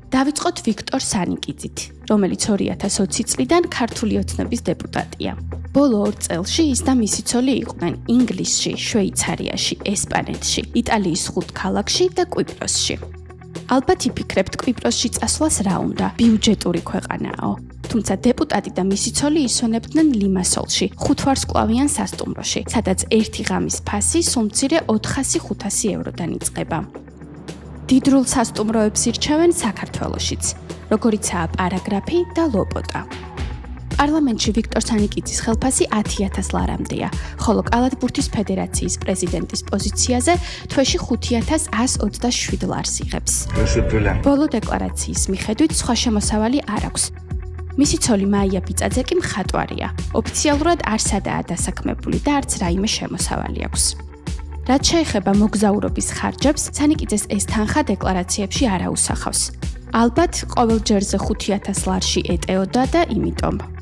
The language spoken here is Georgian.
დავიწყოთ ვიქტორ სანიკიძით, რომელიც 2020 წლიდან ქართული ოცნების დეპუტატია. ბოლო 2 წელში ის და მისი ცოლი იყვნენ ინგლისში, შვეიცარიაში, ესპანეთში, იტალიის 5 ქალაქში და კვიპროსში. ალბათ იფიქრებთ, კვიპროსში წასვლას რა უნდა, ბიუჯეტური ქვეყანაო. თუმცა დეპუტატი და მისი ცოლი ისვენებდნენ ლიმასოლში, 5 ვარსკვლავიან სასტუმროში, სადაც ერთი ღამის ფასი სულ მცირე 400-500 ევროდან იწყება. დიდრულ სასტუმროებს ირჩევენ საქართველოშიც, როგორიცაა პარაგრაფი და ლოპოტა. პარლამენტში ვიქტორ სანიკიძის ხელფასი 10,000 ლარამდეა, ხოლო კალათბურთის ფედერაციის პრეზიდენტის პოზიციაზე თვეში 5,127 ლარს იღებს. ბოლო დეკლარაციის მიხედვით სხვა შემოსავალი არ აქვს. მისი ცოლი მაია ბიწაძე კი მხატვარია. ოფიციალურად არ სადაა დასაქმებული და არც რაიმე შემოსავალი აქვს. რაც შეეხება მოგზაურობის ხარჯებს, სანიკიძეს ეს თანხა დეკლარაციებში არ აუსახავს. ალბათ ყოველ ჯერზე 5,000 ლარში ეტეოდა და იმიტომ.